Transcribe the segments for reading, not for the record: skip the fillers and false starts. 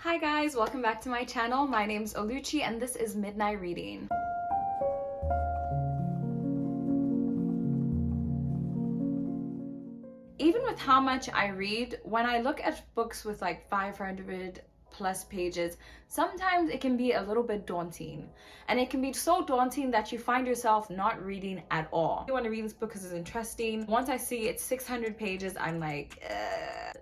Hi guys, welcome back to my channel. My name's Oluchi and this is Midnight Reading. Even with how much I read, when I look at books with like 500 plus pages, sometimes it can be a little bit daunting. And it can be so daunting that you find yourself not reading at all. You want to read this book because it's interesting. Once I see it's 600 pages, I'm like,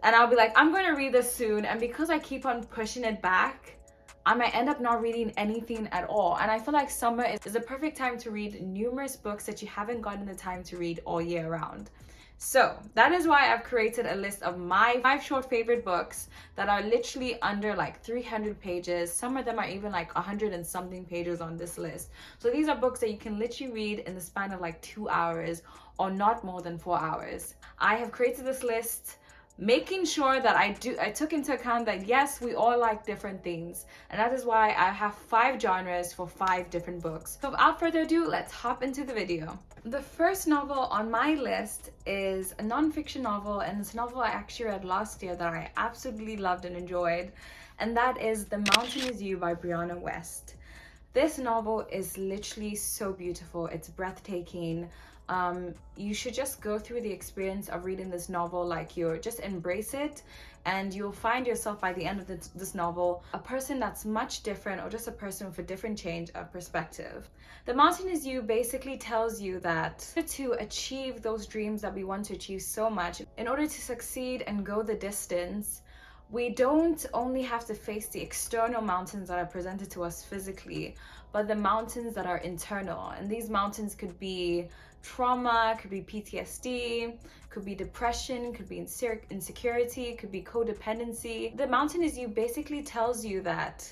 and I'll be like, I'm going to read this soon. And because I keep on pushing it back, I might end up not reading anything at all. And I feel like summer is a perfect time to read numerous books that you haven't gotten the time to read all year round. So that is why I've created a list of my 5 short favorite books that are literally under like 300 pages. Some of them are even like 100 and something pages on this list. So these are books that you can literally read in the span of like 2 hours or not more than 4 hours. I have created this list making sure that I took into account that yes, we all like different things, and that is why I have 5 genres for 5 different books. So without further ado, let's hop into the video. The first novel on my list is a non-fiction novel, and it's a novel I actually read last year that I absolutely loved and enjoyed, and that is The Mountain Is You by Brianna West. This novel is literally so beautiful. It's breathtaking. You should just go through the experience of reading this novel like you're just embrace it, and you'll find yourself by the end of this novel a person that's much different, or just a person with a different change of perspective. The Mountain Is You basically tells you that to achieve those dreams that we want to achieve so much, in order to succeed and go the distance, we don't only have to face the external mountains that are presented to us physically, but the mountains that are internal. And these mountains could be trauma, could be PTSD, could be depression, could be insecurity, could be codependency. The Mountain Is You basically tells you that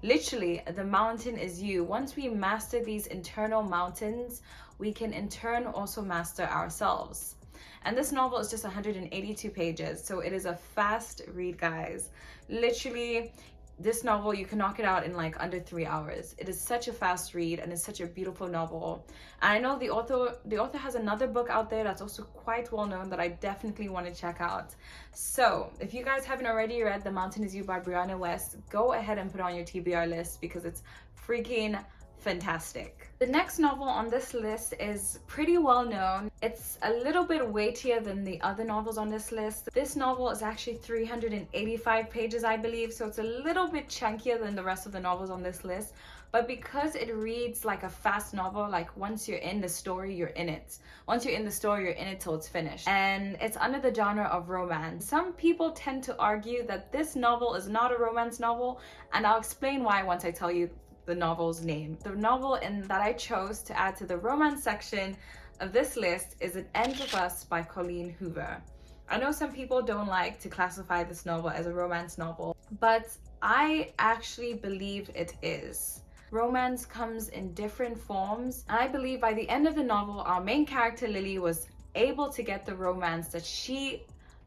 literally the mountain is you. Once we master these internal mountains, we can in turn also master ourselves. And this novel is just 182 pages, so it is a fast read, guys. Literally, this novel, you can knock it out in like under 3 hours. It is such a fast read, and it's such a beautiful novel. And I know the author has another book out there that's also quite well known that I definitely want to check out. So if you guys haven't already read The Mountain Is You by Brianna West, go ahead and put it on your TBR list because it's freaking fantastic. The next novel on this list is pretty well known. It's a little bit weightier than the other novels on this list. This novel is actually 385 pages, I believe, so it's a little bit chunkier than the rest of the novels on this list. But because it reads like a fast novel, like once you're in the story, you're in it. Once you're in the story, you're in it till it's finished. And it's under the genre of romance. Some people tend to argue that this novel is not a romance novel, and I'll explain why once I tell you the novel's name. The novel that I chose to add to the romance section of this list is It Ends With Us by Colleen Hoover. I know some people don't like to classify this novel as a romance novel, but I actually believe it is. Romance comes in different forms, and I believe by the end of the novel, our main character Lily was able to get the romance that she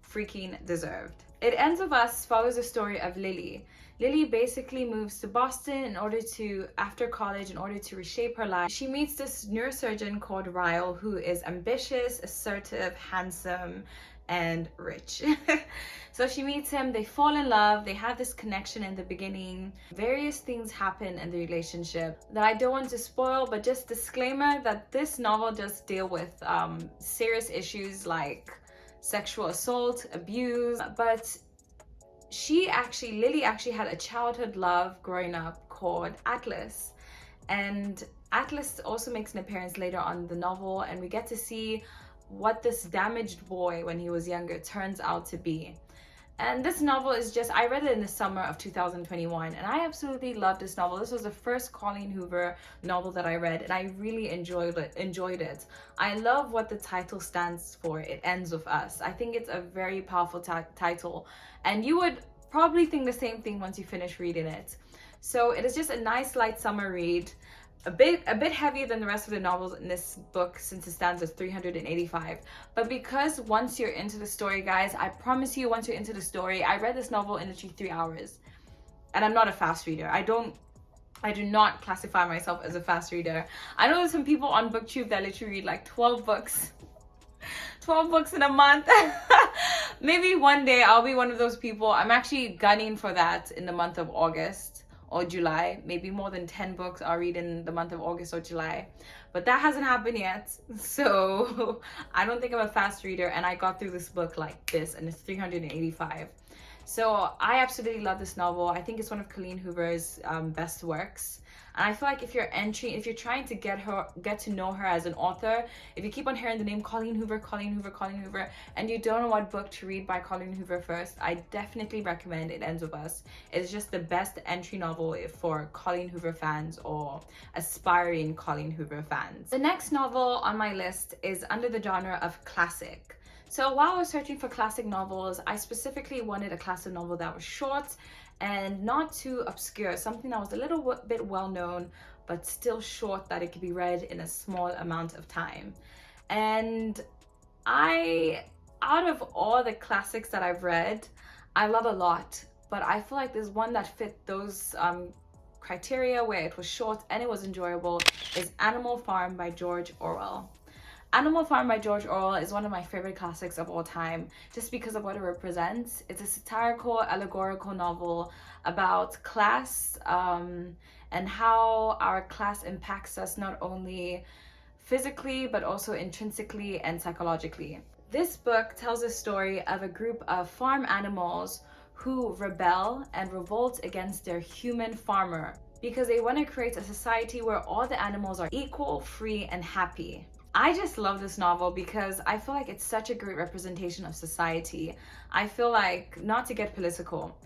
freaking deserved. It Ends With Us follows the story of Lily. Lily basically moves to Boston after college in order to reshape her life. She meets this neurosurgeon called Ryle, who is ambitious, assertive, handsome, and rich. So she meets him, they fall in love, they have this connection in the beginning. Various things happen in the relationship that I don't want to spoil, but just disclaimer that this novel does deal with serious issues like sexual assault, abuse, but Lily actually had a childhood love growing up called Atlas, and Atlas also makes an appearance later on in the novel, and we get to see what this damaged boy when he was younger turns out to be. And this novel is just, I read it in the summer of 2021, and I absolutely loved this novel. This was the first Colleen Hoover novel that I read, and I really enjoyed it. I love what the title stands for, It Ends With Us. I think it's a very powerful title, and you would probably think the same thing once you finish reading it. So it is just a nice light summer read. A bit heavier than the rest of the novels in this book since it stands at 385. But because once you're into the story, guys, I promise you, once you're into the story, I read this novel in literally 3 hours. And I'm not a fast reader. I do not classify myself as a fast reader. I know there's some people on BookTube that literally read like 12 books. 12 books in a month. Maybe one day I'll be one of those people. I'm actually gunning for that in the month of August or July. Maybe more than 10 books I'll read in the month of August or July. But that hasn't happened yet. So I don't think I'm a fast reader, and I got through this book like this, and it's 385. So I absolutely love this novel. I think it's one of Colleen Hoover's best works. And I feel like if you're trying to get to know her as an author, if you keep on hearing the name Colleen Hoover, Colleen Hoover, Colleen Hoover, and you don't know what book to read by Colleen Hoover first, I definitely recommend It Ends With Us. It's just the best entry novel for Colleen Hoover fans or aspiring Colleen Hoover fans. The next novel on my list is under the genre of classic. So while I was searching for classic novels, I specifically wanted a classic novel that was short and not too obscure, something that was a little bit well known, but still short, that it could be read in a small amount of time. And out of all the classics that I've read, I love a lot, but I feel like there's one that fit those criteria, where it was short and it was enjoyable, is Animal Farm by George Orwell. Animal Farm by George Orwell is one of my favorite classics of all time, just because of what it represents. It's a satirical, allegorical novel about class and how our class impacts us not only physically, but also intrinsically and psychologically. This book tells a story of a group of farm animals who rebel and revolt against their human farmer because they want to create a society where all the animals are equal, free, and happy. I just love this novel because I feel like it's such a great representation of society. I feel like, not to get political,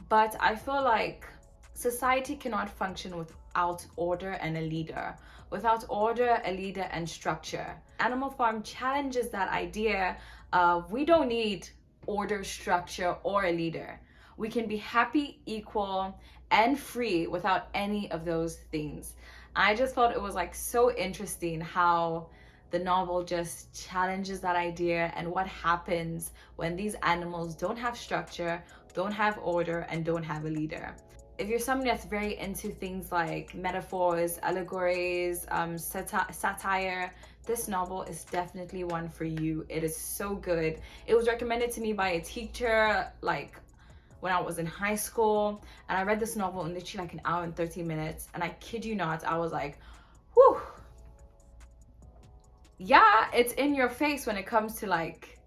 but I feel like society cannot function without order and a leader. Without order, a leader, and structure. Animal Farm challenges that idea of we don't need order, structure, or a leader. We can be happy, equal, and free without any of those things. I just thought it was like so interesting how the novel just challenges that idea and what happens when these animals don't have structure, don't have order, and don't have a leader. If you're somebody that's very into things like metaphors, allegories, satire, this novel is definitely one for you. It is so good. It was recommended to me by a teacher like when I was in high school, and I read this novel in literally like an hour and 30 minutes, and I kid you not, I was like, whew. Yeah, it's in your face when it comes to like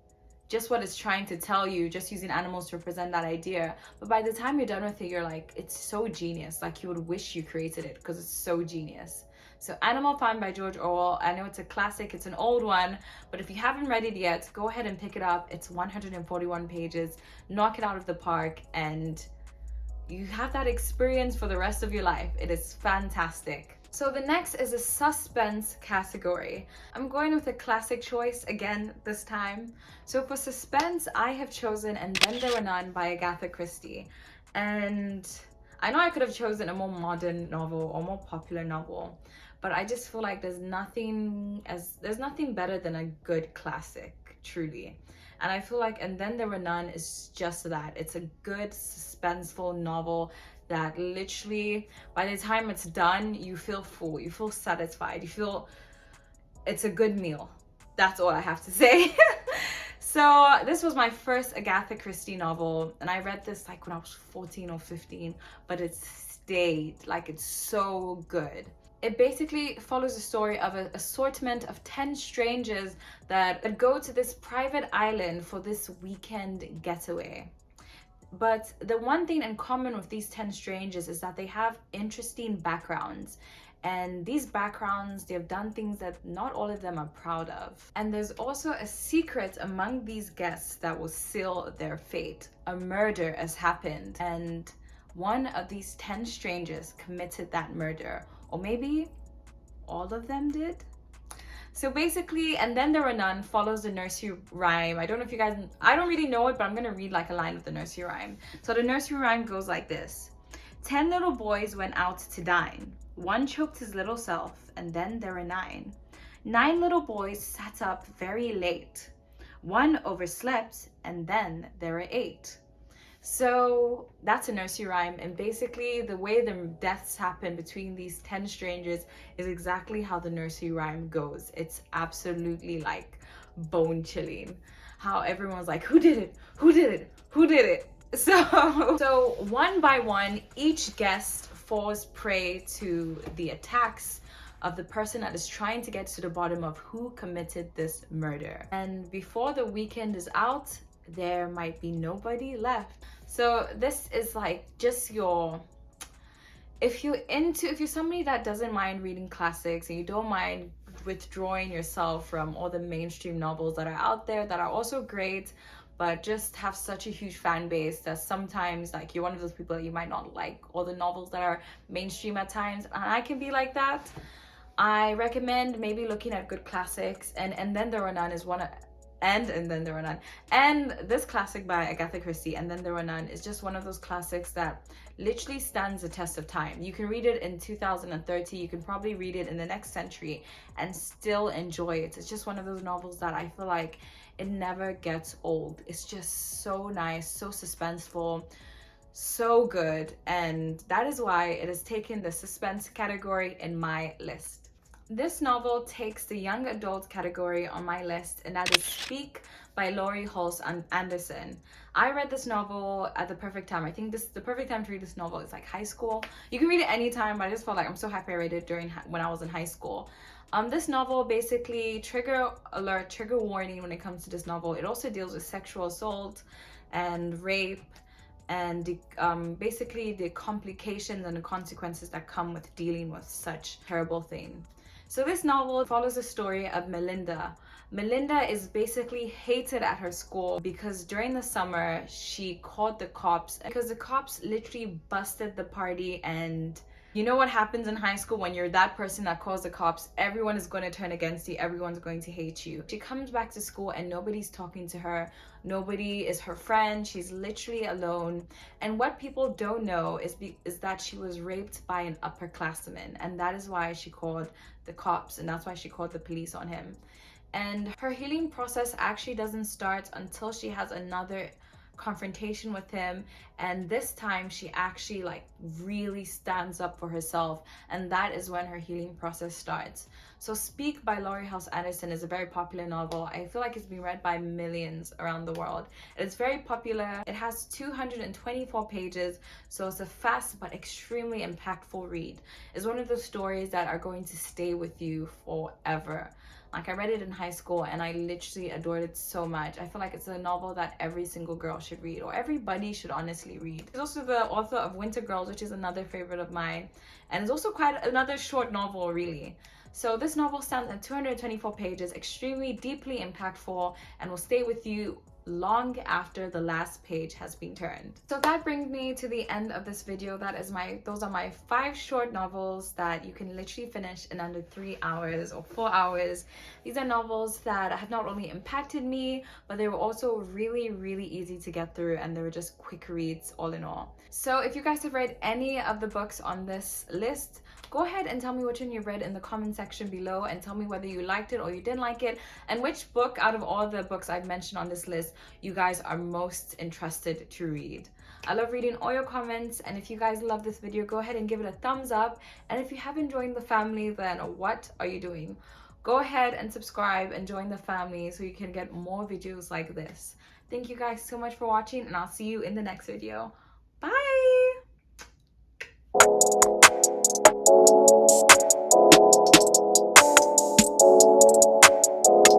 just what it's trying to tell you, just using animals to represent that idea. But by the time you're done with it, you're like, it's so genius. Like you would wish you created it because it's so genius. So Animal Farm by George Orwell. I know it's a classic, it's an old one, but if you haven't read it yet, go ahead and pick it up. It's 141 pages. Knock it out of the park and you have that experience for the rest of your life. It is fantastic. So the next is a suspense category. I'm going with a classic choice again this time. So for suspense, I have chosen And Then There Were None by Agatha Christie. And I know I could have chosen a more modern novel or more popular novel, but I just feel like there's nothing better than a good classic, truly. And I feel like And Then There Were None is just that. It's a good suspenseful novel that literally by the time it's done, you feel full, you feel satisfied, you feel it's a good meal. That's all I have to say. So this was my first Agatha Christie novel, and I read this like when I was 14 or 15, but it stayed, like it's so good. It basically follows the story of an assortment of 10 strangers that go to this private island for this weekend getaway. But the one thing in common with these 10 strangers is that they have interesting backgrounds. And these backgrounds, they've done things that not all of them are proud of. And there's also a secret among these guests that will seal their fate. A murder has happened, and one of these 10 strangers committed that murder. Or maybe all of them did? So basically, And Then There Were None follows the nursery rhyme. I don't know if you guys, I don't really know it, but I'm gonna read like a line of the nursery rhyme. So the nursery rhyme goes like this. 10 little boys went out to dine. One choked his little self, and then there were 9. 9 little boys sat up very late. One overslept, and then there were 8. So that's a nursery rhyme, and basically the way the deaths happen between these 10 strangers is exactly how the nursery rhyme goes. It's absolutely like bone chilling. how everyone was like, who did it? Who did it? Who did it? So one by one, each guest falls prey to the attacks of the person that is trying to get to the bottom of who committed this murder. And before the weekend is out, there might be nobody left. So this is like just your, if you're somebody that doesn't mind reading classics and you don't mind withdrawing yourself from all the mainstream novels that are out there that are also great, but just have such a huge fan base that sometimes like you're one of those people that you might not like all the novels that are mainstream at times, and I can be like that. I recommend maybe looking at good classics, and Then There Were None is one of, and Then There Were None, and this classic by Agatha Christie, And Then There Were None, is just one of those classics that literally stands the test of time. You can read it in 2030, you can probably read it in the next century and still enjoy it. It's just one of those novels that I feel like it never gets old. It's just so nice, so suspenseful, so good, and that is why it has taken the suspense category in my list. This novel takes the young adult category on my list, and that is Speak by Laurie, Hulse, and Anderson. I read this novel at the perfect time. I think the perfect time to read this novel is like high school. You can read it anytime, but I just felt like I'm so happy I read it when I was in high school. This novel basically, trigger alert, trigger warning when it comes to this novel. It also deals with sexual assault and rape and basically the complications and the consequences that come with dealing with such terrible thing. So this novel follows the story of Melinda. Melinda is basically hated at her school because during the summer she called the cops because the cops literally busted the party. And you know what happens in high school when you're that person that calls the cops? Everyone is going to turn against you. Everyone's going to hate you. She comes back to school and nobody's talking to her. Nobody is her friend. She's literally alone. And what people don't know is that she was raped by an upperclassman. And that is why she called the cops, and that's why she called the police on him. And her healing process actually doesn't start until she has another confrontation with him, and this time she actually like really stands up for herself, and that is when her healing process starts. So Speak by Laurie, Hulse, Anderson is a very popular novel. I feel like it's been read by millions around the world. It's very popular. It has 224 pages, so it's a fast but extremely impactful read. It's one of those stories that are going to stay with you forever. Like, I read it in high school and I literally adored it so much. I feel like it's a novel that every single girl should read, or everybody should honestly read. She's also the author of Winter Girls, which is another favorite of mine, and it's also quite another short novel really. So this novel stands at 224 pages, extremely deeply impactful, and will stay with you long after the last page has been turned. So that brings me to the end of this video. Those are my 5 short novels that you can literally finish in under 3 hours or 4 hours. These are novels that have not only impacted me, but they were also really, really easy to get through, and they were just quick reads all in all. So if you guys have read any of the books on this list, go ahead and tell me which one you read in the comment section below, and tell me whether you liked it or you didn't like it, and which book out of all the books I've mentioned on this list you guys are most interested to read. I love reading all your comments, and if you guys love this video, go ahead and give it a thumbs up. And if you haven't joined the family, then what are you doing? Go ahead and subscribe and join the family so you can get more videos like this. Thank you guys so much for watching, and I'll see you in the next video. Bye!